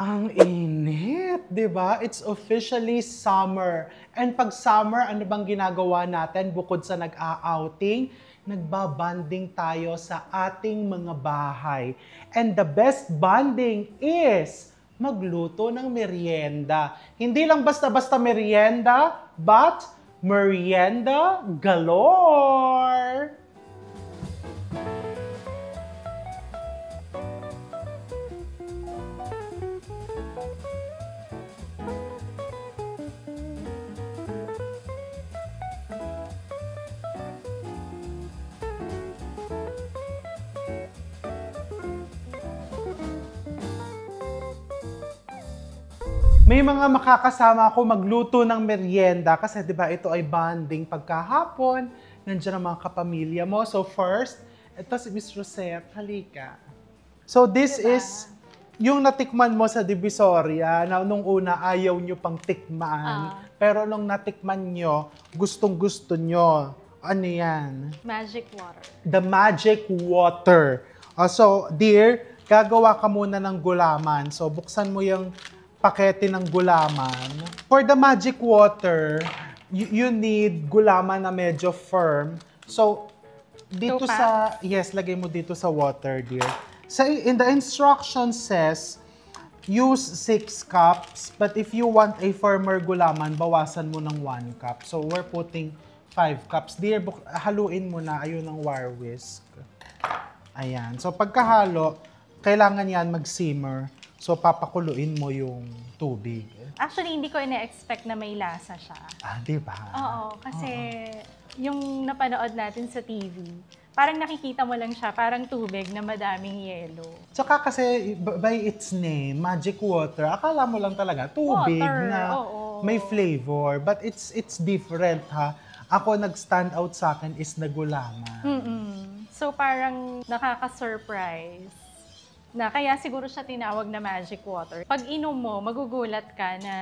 Ang init, di ba? It's officially summer. And pag summer, ano bang ginagawa natin bukod sa nag-a-outing? Nagbabanding tayo sa ating mga bahay. And the best bonding is magluto ng merienda. Hindi lang basta-basta merienda, but merienda galore! May mga makakasama ako magluto ng merienda kasi 'di ba ito ay bonding pagkahapon. Nandiyan ang mga kapamilya mo. So first, ito si Miss Rosette. Halika. So this is yung natikman mo sa Divisoria na nung una ayaw nyo pang tikman. Pero nung natikman nyo, gustong-gusto nyo. Ano yan? Magic water. The magic water. So dear, gagawa ka muna ng gulaman. So buksan mo yung pakete ng gulaman. For the magic water, you need gulaman na medyo firm. So, dito yes, lagay mo dito sa water, dear. So, in the instruction says, use 6 cups, but if you want a firmer gulaman, bawasan mo ng 1 cup. So, we're putting 5 cups. Dear, haluin mo na, ayun ang wire whisk. Ayan. So, pagkahalo, kailangan yan mag-simmer. So, papakuluin mo yung tubig. Actually, hindi ko ina-expect na may lasa siya. Di ba? Oo, kasi yung napanood natin sa TV, parang nakikita mo lang siya, parang tubig na madaming yelo. Tsaka kasi, by its name, magic water, akala mo lang talaga tubig na may flavor. But it's different, ha? Ako, nag-stand out sa akin is na gulaman. So, parang nakaka-surprise. Kaya siguro siya tinawag na magic water. Pag inom mo, magugulat ka na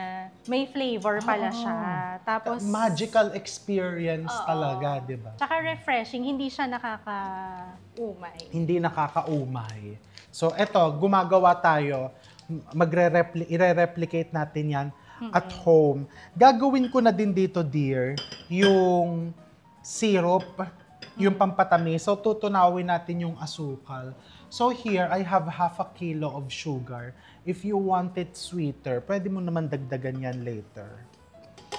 may flavor pala siya. Tapos magical experience talaga, di ba? Tsaka refreshing, hindi siya nakaka-umay. Hindi nakaka-umay. So eto, gumagawa tayo, i-replicate natin yan at home. Gagawin ko na din dito, dear, yung syrup, yung pampatamis. So tutunawin natin yung asukal. So here, I have 1/2 kilo of sugar. If you want it sweeter, pwede mo naman dagdagan yan later.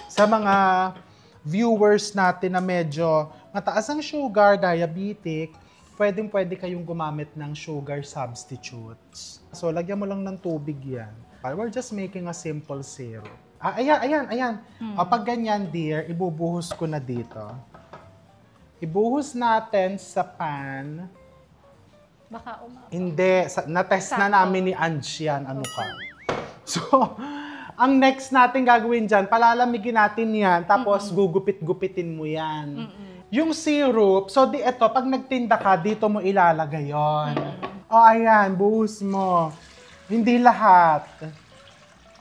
Sa mga viewers natin na medyo mataas ang sugar, diabetic, pwede kayong gumamit ng sugar substitutes. So lagyan mo lang ng tubig yan. We're just making a simple syrup. Ayan. Pag ganyan, dear, ibubuhos ko na dito. Ibuhos natin sa pan. Baka umabot. Hindi. Na-test na namin ni Ange yan. Ano ka? So, ang next natin gagawin dyan, palalamigin natin yan, tapos gugupit-gupitin mo yan. Yung syrup, so eto, pag nagtinda ka, dito mo ilalagay yon. Ayan, buhos mo. Hindi lahat.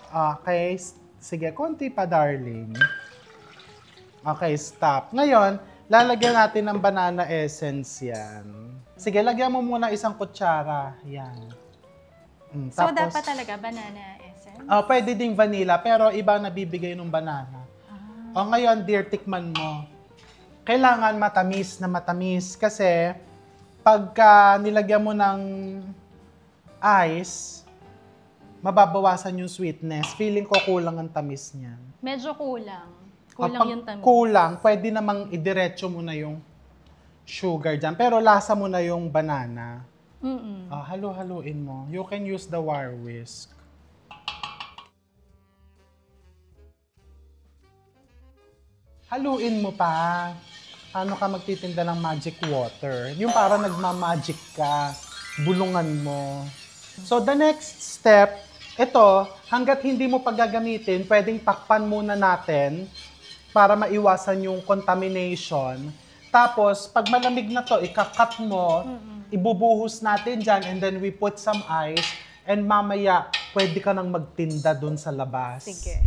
Okay. Sige, konti pa, darling. Okay, stop. Ngayon, lalagyan natin ng banana essence yan. Sige, lagyan mo muna isang kutsara. Yan. So, dapat talaga banana essence? Pwede ding vanilla, pero iba nabibigay ng banana. Ngayon, dear, tikman mo. Kailangan matamis na matamis kasi pagka nilagyan mo ng ice, mababawasan yung sweetness. Feeling ko kulang ang tamis niyan. Medyo kulang. Kulang yung tamis. Kulang, pwede namang idiretso mo na yung sugar dyan. Pero lasa mo na yung banana. Halo-haluin mo. You can use the wire whisk. Haluin mo pa. Paano ka magtitinda ng magic water? Yung para nagmamagic ka. Bulungan mo. So the next step, ito, hanggat hindi mo paggagamitin, pwedeng takpan muna natin para maiwasan yung contamination. Tapos, pag malamig na to, ikakat mo, ibubuhos natin dyan, and then we put some ice, and mamaya, pwede ka nang magtinda dun sa labas. Sige.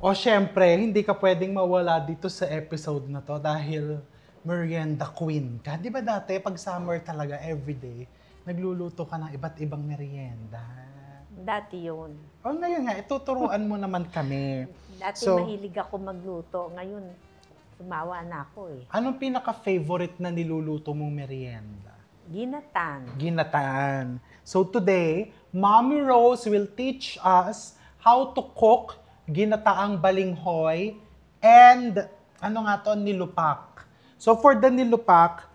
O syempre, hindi ka pwedeng mawala dito sa episode na to dahil merienda queen ka. Di ba dati, pag summer talaga, everyday, nagluluto ka ng iba't ibang merienda. Dati yun. O ngayon nga, ituturuan mo naman kami. Dati So- mahilig ako magluto. Ngayon, sumawa na ako eh. Anong pinaka-favorite na niluluto mong merienda? Ginatan. Ginataan. So today, Mommy Rose will teach us how to cook ginataang balinghoy and ano nga to, nilupak. So for the nilupak,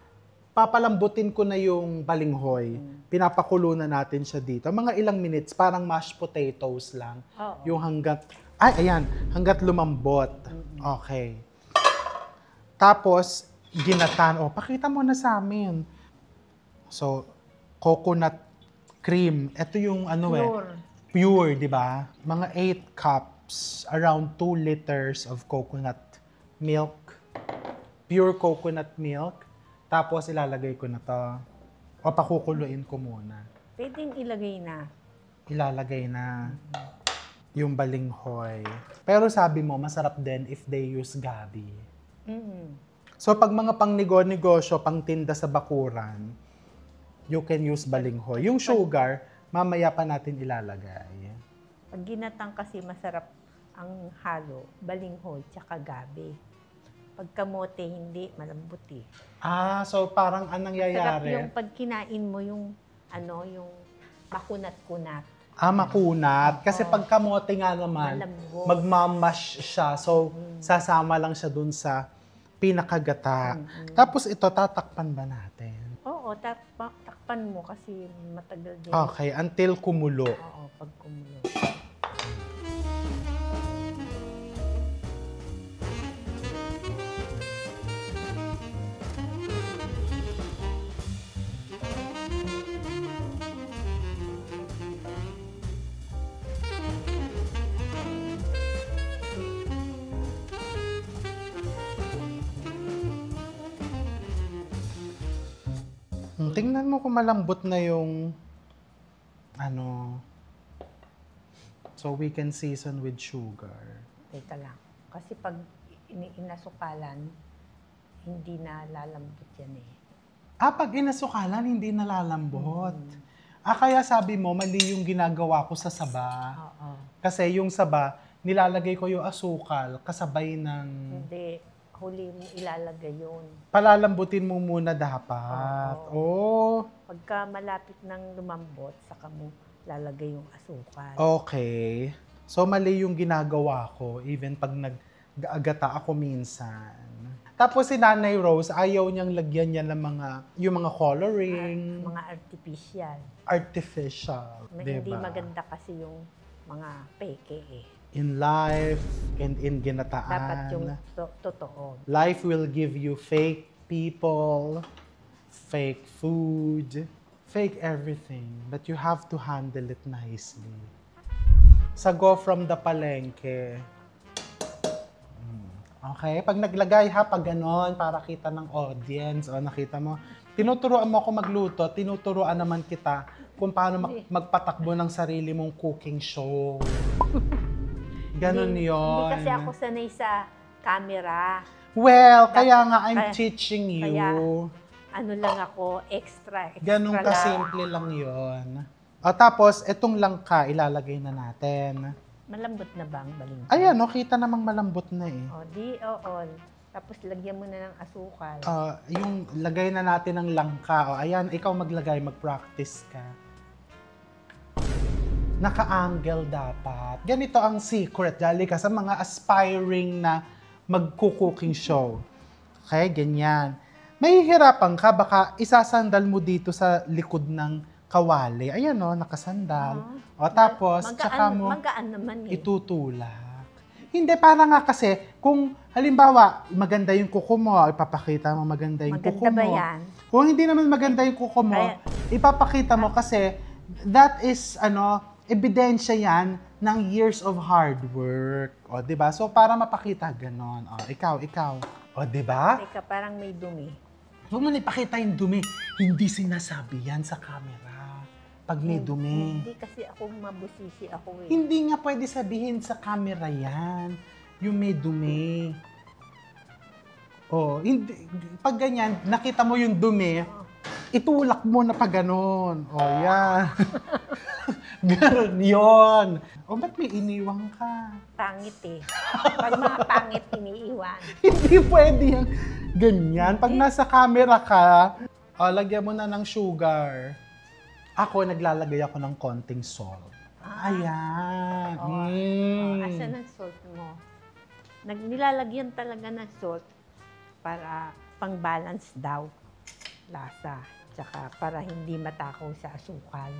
papalambutin ko na yung balinghoy. Pinapakulo na natin siya dito. Mga ilang minutes, parang mashed potatoes lang. Oo. Yung hanggat lumambot. Okay. Tapos, ginatan. O, pakita mo na sa amin. So, coconut cream. Ito yung Pure. pure, di ba? Mga 8 cups, around 2 liters of coconut milk. Pure coconut milk. Tapos, ilalagay ko na to. O, pakukuluin ko muna. Pwedeng ilagay na. Ilalagay na yung balinghoy. Pero sabi mo, masarap din if they use gabi. So, pag mga pang-negosyo, pang-tinda sa bakuran, you can use balinghoy. Yung sugar, mamaya pa natin ilalagay. Pag ginatang kasi masarap ang halo, balinghoy, tsaka gabi. Pag kamote, hindi, malambot eh. So parang anong Sarap nangyayari? yung pag kinain mo yung, yung makunat-kunat. Makunat. Kasi pag kamote nga naman, Malambot. magmamash siya. So, sasama lang siya dun sa pinakagata. Tapos ito, tatakpan ba natin? Oo, takpan mo kasi matagal din. Okay, until kumulo. Oo, pag kumulo. Tingnan mo kung malambot na yung so we can season with sugar. Teka lang. Kasi pag inasukalan, hindi na lalambot yan eh. Pag inasukalan, hindi nalalambot. Kaya sabi mo, mali yung ginagawa ko sa saba. Oo. Kasi yung saba, nilalagay ko yung asukal kasabay ng... Hindi. Huli mo ilalagay yun. Palalambutin mo muna dapat. Pagka malapit ng lumambot, saka mo lalagay yung asukal. Okay. So, mali yung ginagawa ko, even pag nag-agata ako minsan. Tapos si Nanay Rose, ayaw niyang lagyan niya ng yung mga coloring, Mga artificial. artificial. Hindi diba? maganda kasi yung mga peke eh. In life and in ginataan. Dapat yung totoo. Life will give you fake people, fake food, fake everything. But you have to handle it nicely. Sago from the palengke. Okay? Pag naglagay pag ganon, para kita ng audience, nakita mo, tinuturuan mo ako magluto, tinuturuan naman kita kung paano magpatakbo ng sarili mong cooking show. Ganon yun. Hindi kasi ako sanay sa camera. Well, kaya nga I'm teaching you. Ano lang ako, extra Ganun lang. kasimple lang yun. Tapos, etong langka, ilalagay na natin. Malambot na bang balinghoy? Ayan, kita namang malambot na eh. Oo. Tapos lagyan mo na ng asukal. Yung lagay na natin ng langka. Ayan, ikaw maglagay, mag-practice ka. Naka-angle dapat. Ganito ang secret, dali ka sa mga aspiring na mag-cooking show. Okay, ganyan. Mahihirapan ka, baka isasandal mo dito sa likod ng kawali. Ayan nakasandal. Tapos, tsaka mo Magaan naman eh. itutulak. Hindi, para nga kasi, kung halimbawa, maganda yung kuko mo, ipapakita mo maganda yung kuko mo. Maganda ba yan? Kung hindi naman maganda yung kuko mo, ipapakita mo kasi that is, ebidensya yan ng years of hard work. Di ba? So, para mapakita ganon. Ikaw. Di ba? Teka, parang may dumi. Huwag mo na ipakita yung dumi. Hindi sinasabi yan sa camera. Pag may dumi. Hindi kasi ako mabusisi ako eh. Hindi nga pwede sabihin sa camera yan. Yung may dumi. Hindi, pag ganyan, nakita mo yung dumi, itulak mo na pa ganon. Yan. Ganun yun. O, ba't may iniwang ka? Pangit eh. Pag mga pangit, iniiwan. Hindi pwede yung ganyan. Pag nasa camera ka, lagyan mo na ng sugar. Ako, naglalagay ako ng konting salt. Ayan. Asan ang salt mo? Nilalagyan talaga ng salt para pang-balance daw lasa. Tsaka para hindi matakaw sa asukal.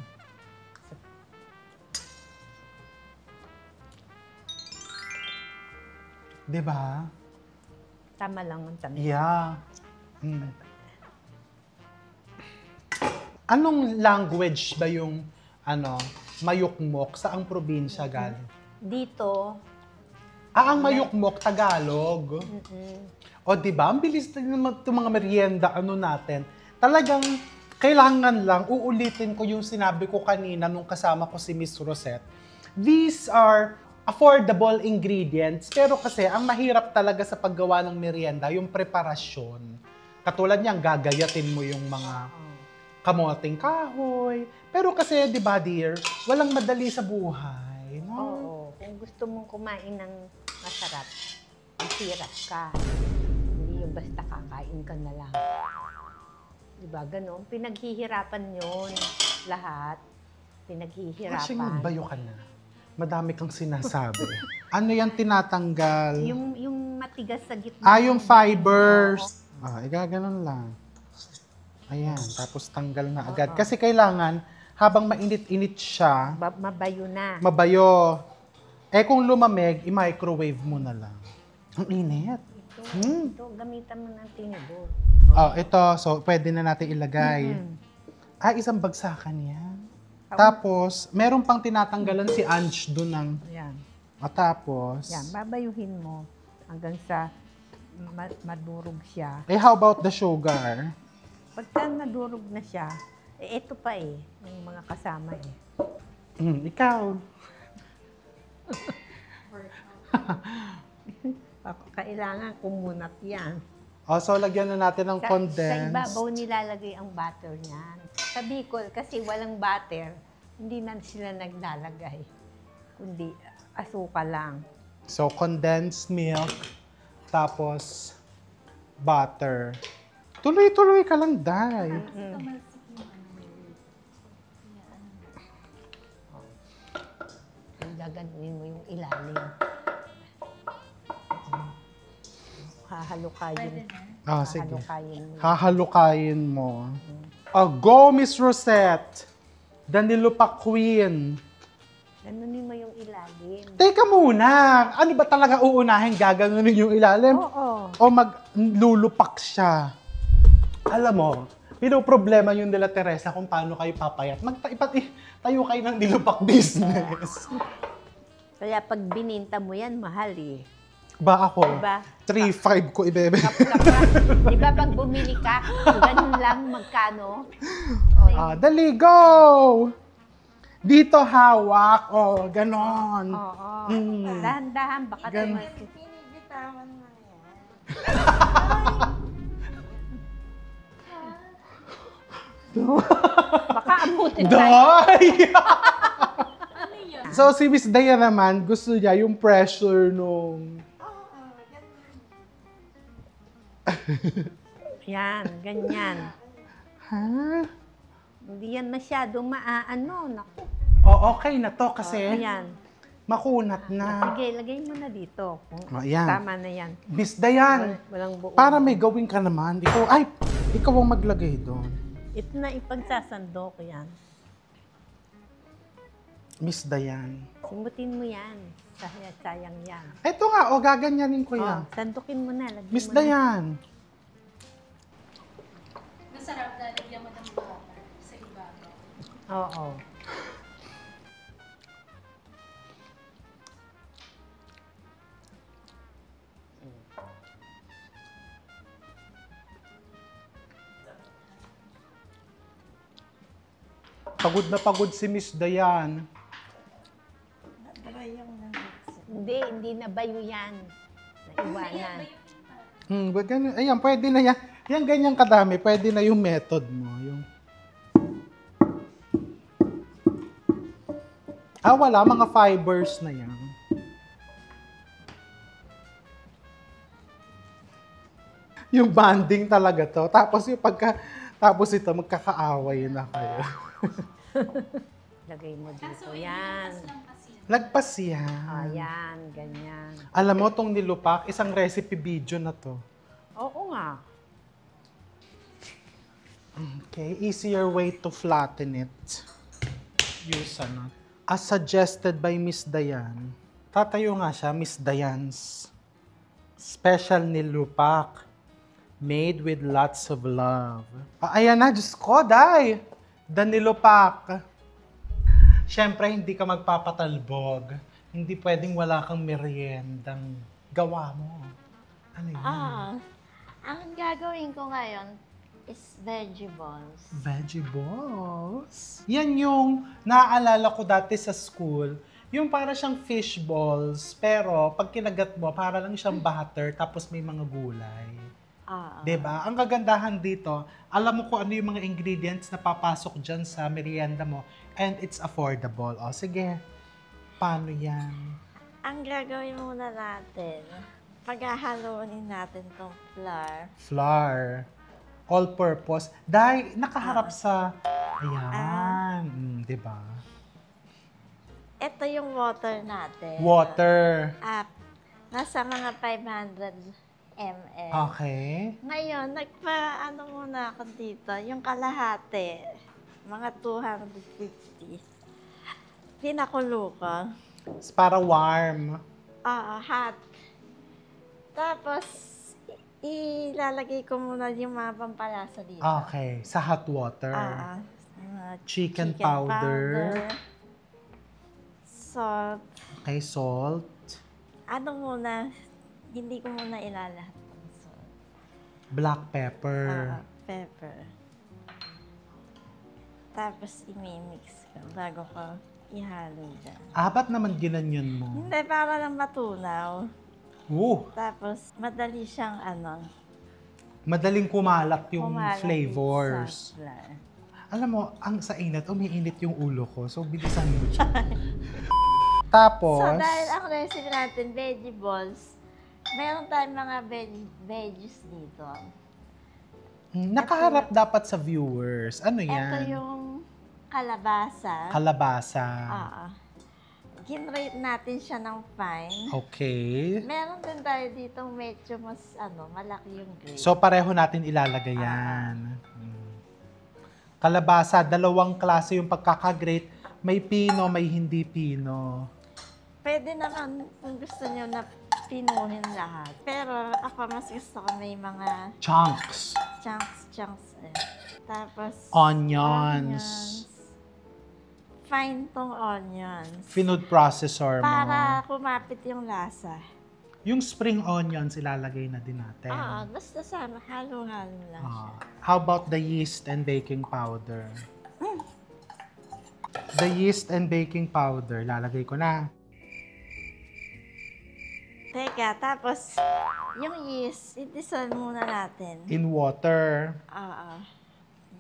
Diba? Tama lang ang tamis. Yeah. Anong language ba yung mayukmok? Saang probinsya galing? Dito, Ang mayukmok, Tagalog. O diba? Ang bilis naman itong mga merienda natin. Talagang kailangan lang, uulitin ko yung sinabi ko kanina nung kasama ko si Miss Rosette. These are affordable ingredients, pero kasi ang mahirap talaga sa paggawa ng merienda, yung preparasyon. Katulad niyan, gagayatin mo yung mga kamoting kahoy. Pero kasi, di ba dear, walang madali sa buhay. No? oo. Kung gusto mong kumain ng masarap, mahirap ka. Hindi yung basta kakain ka na lang. Diba, ganun? Pinaghihirapan yun. Lahat. Pinaghihirapan. Kasi bayo ka na. Madami kang sinasabi. Ano yan tinatanggal? Yung matigas sa gitna. Yung fibers. Igaganon lang. Ayan, tapos tanggal na agad. Kasi kailangan, habang mainit-init siya, Mabayo na. mabayo. Kung lumamig, i-microwave mo na lang. Ang init. Ito, gamitan mo ng tinidor. Ito. So, pwede na natin ilagay. Isang bagsakan yan. Tapos, meron pang tinatanggalan si Ange doon ng... Ayan. Tapos... Yan, babayuhin mo hanggang sa madurog siya. how about the sugar? Pagka nadurog na siya, ito pa yung mga kasama Ikaw. Kailangan kumunat yan. So, lagyan na natin ng Sa condensed. ibabaw nilalagay ang butter niyan. Sa Bicol, kasi walang butter, hindi na sila naglalagay. Kundi asukal lang. So, condensed milk. Tapos, butter. Tuloy-tuloy ka lang, Day. Gaganunin mo yung ilalim. Hahalukayin. Sige. Hahalukayin mo. Hahalukayin mo. Go, Miss Rosette! Danilupa Queen. Ganunin mo yung ilalim. Teka muna! Ano ba talaga uunahin? Gaganunin yung ilalim? Oo. O maglulupak siya? Alam mo, pinoproblema yung nila Teresa kung paano kayo papayat. Tayo kayo ng nilupak business. Kaya pag bininta mo yan, mahal Ba ako? Diba? 3.5 ko ibebe. Di ba pag bumili ka, ganun lang magkano? Dali, go! Dito hawak. Ganon. Oo. Mm. Dahan-dahan, baka Ganun. Pinibitawan mo yan. Baka amutin tayo. Day! So, si Miss Daya naman, gusto niya yung pressure nung... Yan, ganyan. Ha? Hindi yan masyado maaano. Naku. Okay na to kasi Ayan. makunat na. Sige, lagay mo na dito. Ayan. Tama na yan. Miss Dayan, Walang buo. para may gawin ka naman. Ikaw ang maglagay doon. Ito na ipagsasando ko yan. Miss Dayan. Simutin mo yan. Sayang yan. Ito nga, gaganyanin ko yan. Sandukin mo na. Lagyan Miss mo na. Dayan. Masarap na lagyan mo ng butter sa ibabaw. Oo. Pagod na pagod si Miss Dayan. Hindi na bayo yan. Naiwanan. Ganun. Ayan, pwede na yan. Yan, ganyan kadami. Pwede na yung method mo. Wala. Mga fibers na yan. Yung bonding talaga to. Tapos tapos ito, magkakaaway na kayo. Lagay mo dito. Yan. Lagpas yan. Yan, ganyan. Alam mo, tong nilupak, isang recipe video na to. Oo nga. Okay, easier way to flatten it. Use ano. As suggested by Miss Dayan. Tatayo nga siya, Miss Dayan's special nilupak. Made with lots of love. Ayan na, Diyos ko, Day! The nilupak. Siyempre, hindi ka magpapatalbog. Hindi pwedeng wala kang meriendang gawa mo. Ano yun? Ang gagawin ko ngayon is vegetables. Vegetables? Yan yung naaalala ko dati sa school. Yung para siyang fish balls, pero pag kinagat mo, para lang siyang butter, tapos may mga gulay. Diba? Ang kagandahan dito, alam mo kung ano yung mga ingredients na papasok dyan sa merienda mo, and it's affordable. O, sige. Paano yan? Ang gagawin muna natin, paghahaluin natin tong flour. Flour. All-purpose. Dahil nakaharap sa... Ayan. Diba? Ito yung water natin. Water. Nasa mga 500 ml. Okay. Ngayon, muna ako dito, yung kalahati, mga 250. Pinakulo ko. Para warm. Hot. Tapos, ilalagay ko muna yung mga pampalasa dito. Okay. Sa hot water. Chicken powder. Salt. Okay, salt. Hindi ko muna ilalahat ng salt. Black pepper. Pepper. Tapos, imimix ko bago ko ihalo dyan. Ba't naman ginanyan mo? Hindi, para lang matunaw. Tapos, madali siyang Madaling kumalat yung kumalat flavors. sa flour. Alam mo, ang sa init, umiinit yung ulo ko. So, bilisan mo siya. Tapos... So, dahil ang recipe natin, vegetables, meron tayong mga veggies dito. Nakaharap dapat sa viewers. Ano yan? Ito yung kalabasa. Kalabasa. Ginrate natin siya ng fine. Okay. Meron din tayo dito medyo mas malaki yung grade. So, pareho natin ilalagay yan. Kalabasa, dalawang klase yung pagkakagrate. May pino, may hindi pino. Pwede naman kung gusto nyo na pinuhin lahat. Pero ako mas gusto ko may mga Chunks. chunks. Tapos Onions. Fine tong onions. Food processor mo. Para kumapit yung lasa. Yung spring onions, ilalagay na din natin. Basta sana halo-halo lang siya. How about the yeast and baking powder? The yeast and baking powder, lalagay ko na. Teka, tapos yung yeast, i-dissolve muna natin. In water.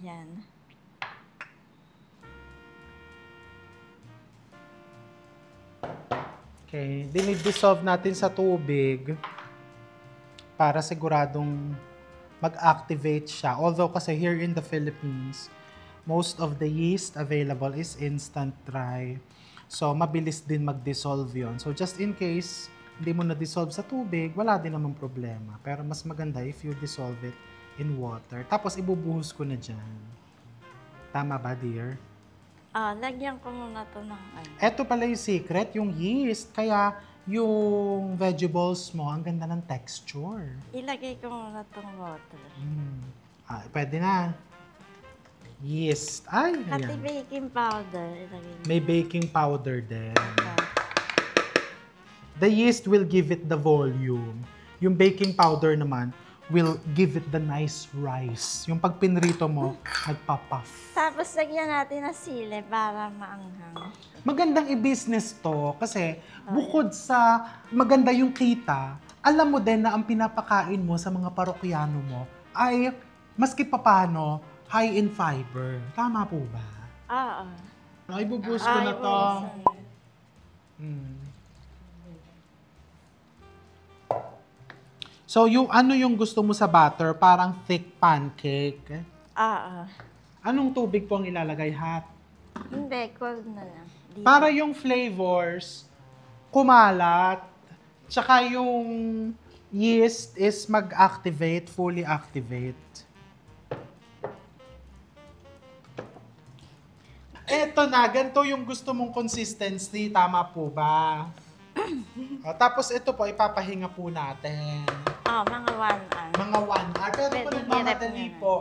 Yan. Okay, dinidissolve natin sa tubig para siguradong mag-activate siya. Although kasi here in the Philippines, most of the yeast available is instant dry. So, mabilis din mag-dissolve yun. So, just in case hindi mo na-dissolve sa tubig, wala din namang problema. Pero mas maganda if you dissolve it in water. Tapos, ibubuhos ko na dyan. Tama ba, dear? Lagyan ko muna to ng Ito pala yung secret, yung yeast. Kaya yung vegetables mo, ang ganda ng texture. Ilagay ko muna tong water. Pwede na. Yeast. Ay, Pati ayan. baking powder. Ilagay mo. May baking powder din. The yeast will give it the volume. Yung baking powder naman will give it the nice rice. Yung pag pinrito mo, nagpa-puff. Tapos lagyan natin ng sili para maanghang. Magandang i-business to kasi bukod sa maganda yung kita, alam mo din na ang pinapakain mo sa mga parokyano mo ay maski papano high in fiber. Tama po ba? Oo. Ibubuhos ko na to. Mm. So, ano yung gusto mo sa butter? Parang thick pancake. Anong tubig po ang ilalagay? Hot? Hindi, cold na lang. Para yung flavors, kumalat. Tsaka yung yeast is mag-activate, fully activate. Eto na, ganito yung gusto mong consistency. Tama po ba? Tapos ito po, ipapahinga po natin. Mga 1 hour. Mga 1 hour. Pero Pwede kung hirap nagmamadali na. po,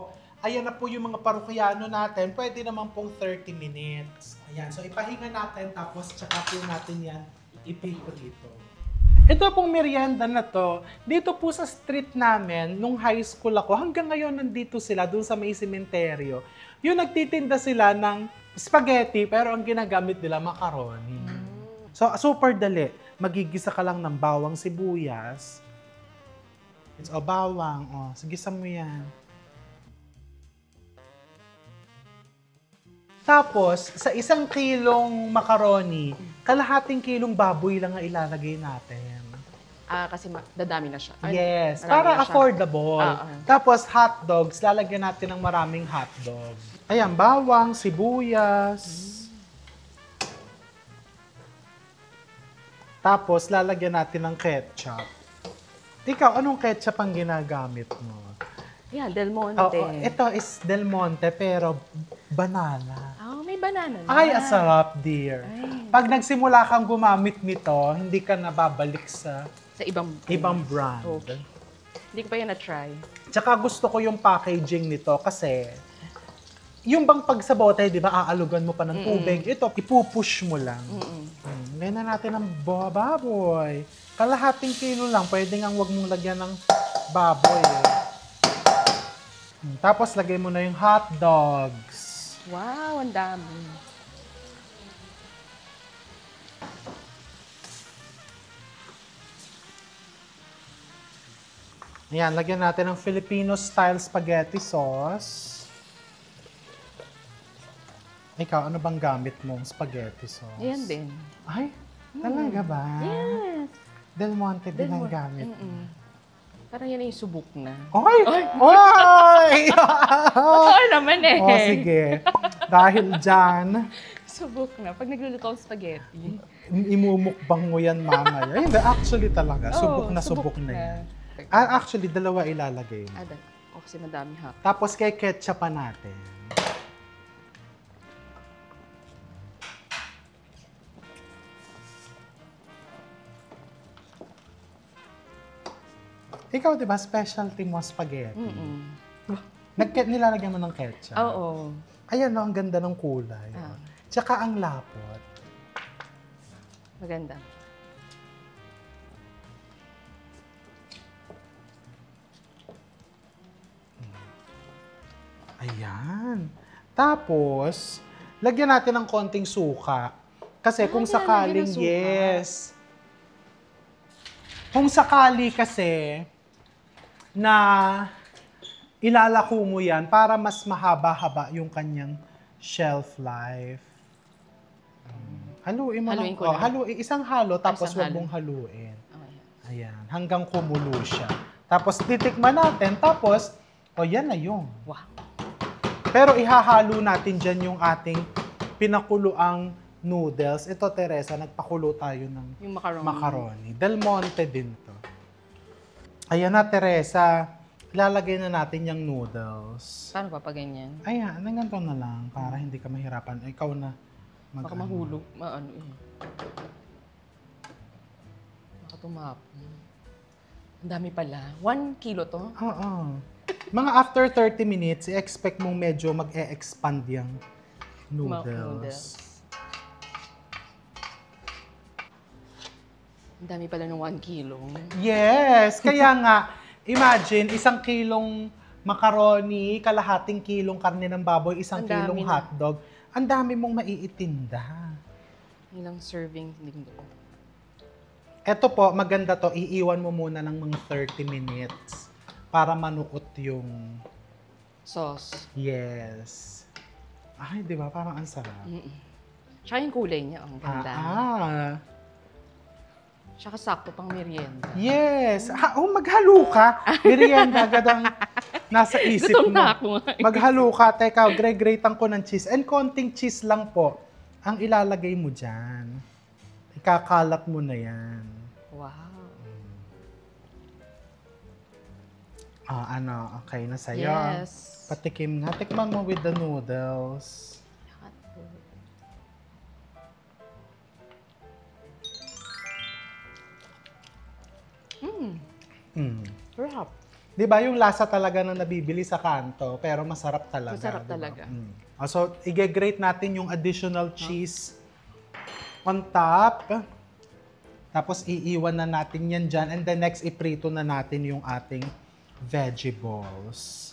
ayan na po yung mga parokyano natin, pwede naman pong 30 minutes. Ayan, so ipahinga natin, tapos tsaka po natin yan ipiprito. Ito pong merienda na to, dito po sa street namin, nung high school ako, hanggang ngayon nandito sila, dun sa may sementeryo. Yung nagtitinda sila ng spaghetti, pero ang ginagamit nila macaroni. So, super dali. Magigisa ka lang ng bawang sibuyas. It's bawang. Sigisa mo yan. Tapos, sa 1 kilong macaroni, kalahating kilong baboy lang ang ilalagay natin. Kasi dadami na siya. Ay, Yes, marami para na siya. affordable. Tapos, hot dogs, lalagyan natin ng maraming hot dogs. Ayan, bawang, sibuyas. Tapos, lalagyan natin ng ketchup. Ikaw, anong ketchup ang ginagamit mo? Yeah, Del Monte. Ito is Del Monte, pero banana. May banana na. Ay, asarap, dear. Ay. Pag nagsimula kang gumamit nito, hindi ka nababalik sa Sa ibang brand. Okay. Hindi ko pa yan na-try. Tsaka gusto ko yung packaging nito kasi yung bang pag sa bote, di ba, aalugan mo pa ng tubig. Ito, ipupush mo lang. Ngayon na natin ang baboy. Kalahating kilo lang. Pwede nga huwag mong lagyan ng baboy. Tapos, lagay mo na yung hot dogs. Wow, ang dami. Ayan, lagyan natin ng Filipino-style spaghetti sauce. Ikaw, ano bang gamit mong spaghetti sauce? Ayan din. Ay, talaga ba? Yes. Del Monte din ang Monte. gamit. Parang yan yung subok na. Ay! Ay! Totoo naman eh. O, sige. Dahil dyan, Subok na. Pag nagluluto ako spaghetti. imumukbang mo yan mamaya. Hindi, actually talaga. Subok na subok na yan. Actually, dalawa ilalagay mo. Kasi madami ha. Tapos kay ketchup pa natin. Ikaw, di ba, specialty mo spaghetti? Nilalagyan mo ng ketchup. Oo. Ayan, no, ang ganda ng kulay. Tsaka ang lapot. Maganda. Ayan. Tapos, lagyan natin ng konting suka. Kasi kung sakaling, nilalagyan ng suka? yes. Kung sakali kasi na ilalako mo yan para mas mahaba-haba yung kanyang shelf life. Haluin mo Haluin lang. ko lang. Isang halo, tapos Isang huwag halo. mong haluin. Okay. Ayan, hanggang kumulo siya. Tapos titikman natin, tapos, yan na yun. Wow. Pero ihahalo natin dyan yung ating pinakuluang noodles. Ito, Teresa, nagpakulo tayo ng Yung macaroni. macaroni. Del Monte din to. Ayan na, Teresa. Ilalagay na natin yung noodles. Paano pa ganyan? Ayan, ganito na lang para hindi ka mahirapan. Ikaw na Baka mahulog. Maano eh. Baka tumapon. Ang dami pala. 1 kilo to? Oo. Mga after 30 minutes, i-expect mong medyo mag-e-expand yung noodles. Ang dami pala ng 1 kilo. Yes! Kaya nga, imagine, 1 kilong macaroni, kalahating kilong karne ng baboy, 1 Ang kilong dami na. hotdog. Ang dami mong maiitinda. Ilang serving din doon. Eto po, maganda to, iiwan mo muna ng mga 30 minutes para manuot yung Sauce. yes. Ay, di ba? Parang ang sarap. Tsaka yung kulay niya, ang ganda. Tsaka sakto pang merienda. Yes. Maghalo ka. Merienda agad ang nasa isip Gutom mo. na ako nga. Maghalo ka. Teka, grate-gratean ko ng cheese. And konting cheese lang po ang ilalagay mo dyan. Ikakalat mo na yan. Wow. Okay na sa'yo. Yes. Patikim nga. Tikman mo with the noodles. Sarap. Di ba yung lasa talaga na nabibili sa kanto, pero masarap talaga. Masarap di ba? talaga. So, i-grate natin yung additional cheese on top. Tapos, iiwan na natin yan dyan. And then next, iprito na natin yung ating vegetables.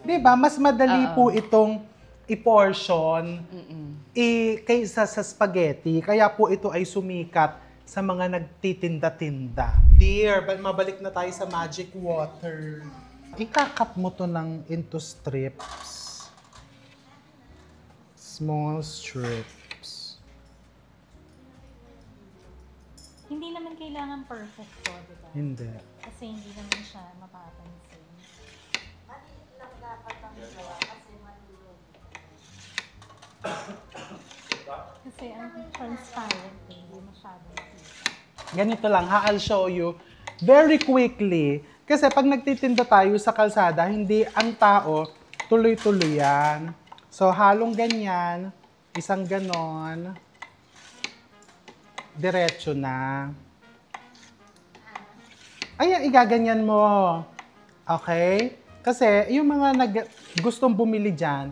Diba? Mas madali po itong i-portion kaysa sa spaghetti. Kaya po ito ay sumikat sa mga nagtitinda-tinda. Dear, mabalik na tayo sa magic water. Ikakat mo to into strips. Small strips. Hindi naman kailangan perfect to, di ba? Hindi. Kasi hindi naman siya mapapansin. Kasi ang transparent, hindi masyadong kita. Ganito lang, I'll show you very quickly. Kasi pag nagtitinda tayo sa kalsada, hindi ang tao tuloy-tuloy yan. So, halong ganyan, isang ganon, diretso na. Ayan, igaganyan mo. Okay? Kasi yung mga gustong bumili dyan,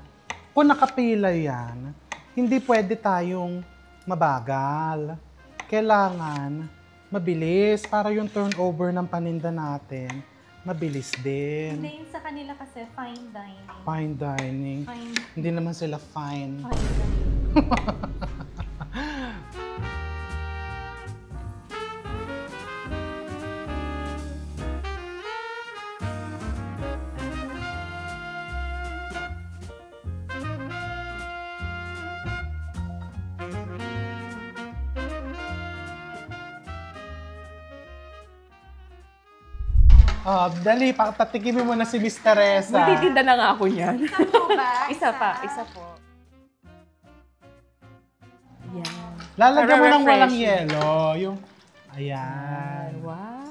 kung nakapila yan, hindi pwede tayong mabagal. Kailangan mabilis para yung turnover ng paninda natin, mabilis din. Hindi, yung sa kanila kasi fine dining. Fine dining. Fine, Hindi naman sila fine. fine dining. Dali, patikimin mo na si Miss Teresa. Magtitinda na nga ako niyan. Isa po ba? Isa po. Yan. Lalagyan mo Para ng walang refreshing. yelo. Yung, ayan. Wow.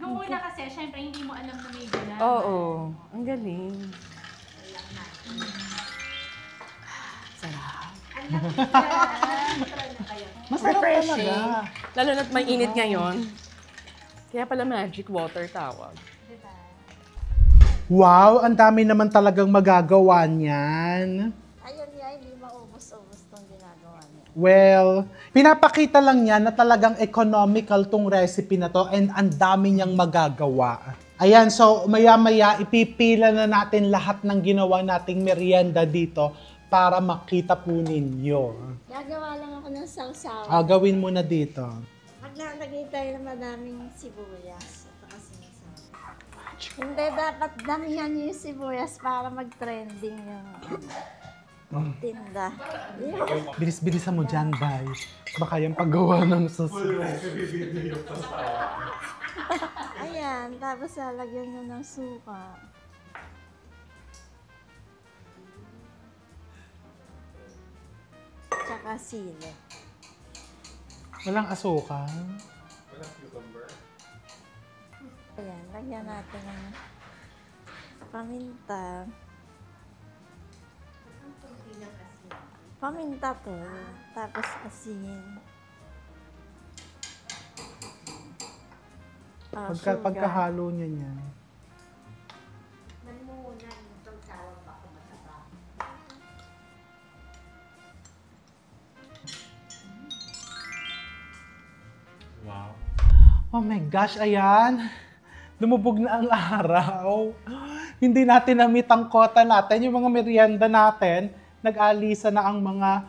Nung una kasi, syempre hindi mo alam na may gulay. Oo. Ang galing. Sarap. Masarap Refreshing. talaga. Lalo na't may init ngayon. Kaya pala magic water tawag. Diba? Wow, ang dami naman talagang magagawa niyan. Ayun nga, hindi maubos-ubos tong ginagawa niya. Well, pinapakita lang niya na talagang economical tong recipe na to and ang dami niyang magagawa. Ayan, so maya-maya ipipila na natin lahat ng ginawa nating merienda dito para makita po ninyo. Gagawa lang ako ng sausaw. Gawin mo na dito. Maglalagay tayo ng madaming sibuyas. Ito kasi hindi, dapat damihan niyo yung sibuyas para mag-trending yung tinda. Bilis-bilisan mo dyan, Bay. Baka yung paggawa ng susunod. Ayan, tapos lalagyan nyo ng suka. Tsaka sili. Walang asukal. Ayan, lagyan natin ng paminta. Paminta to. Tapos asin. Sugar. Pagkahalo niya niyan. Wow. Oh my gosh, ayan. Lumubog na ang araw. Hindi natin na-meet ang quota natin. Yung mga merienda natin, nag-alisa na ang mga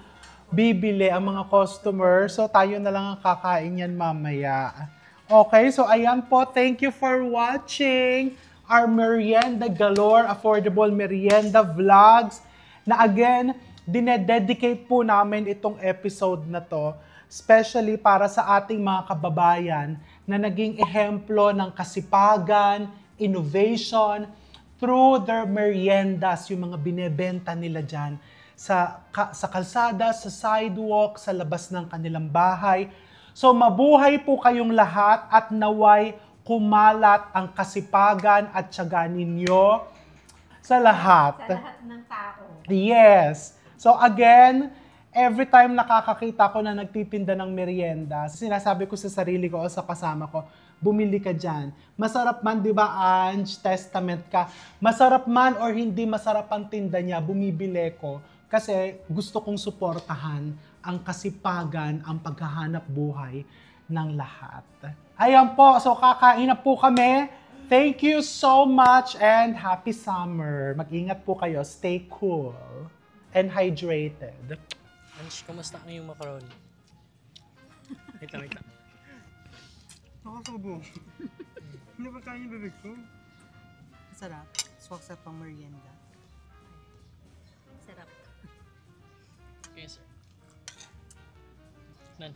bibili, ang mga customer. So tayo na lang ang kakain yan mamaya. Okay, so ayan po. Thank you for watching our Merienda Galore Affordable Merienda Vlogs na again, dinededicate po namin itong episode na to especially para sa ating mga kababayan na naging ehemplo ng kasipagan, innovation, through their meriendas, yung mga binebenta nila dyan sa kalsada, sa sidewalk, sa labas ng kanilang bahay. So mabuhay po kayong lahat at naway kumalat ang kasipagan at tiyaga ninyo sa lahat. Sa lahat ng tao. Yes. So again, every time nakakakita ko na nagtitinda ng merienda, sinasabi ko sa sarili ko o sa kasama ko, bumili ka dyan. Masarap man, di ba, Ange? Testament ka. Masarap man or hindi masarap ang tinda niya, bumibili ko. Kasi gusto kong suportahan ang kasipagan, ang paghahanap buhay ng lahat. Ayan po, so kakain na po kami. Thank you so much and happy summer. Mag-ingat po kayo. Stay cool and hydrated. Ange, kamusta ang iyong macaroni? Wait lang, wait lang. Nakakabo. Hindi ba kaya yung bibig ko? Sarap. Swak sa pang merienda. Sarap. Okay, sir. Nan.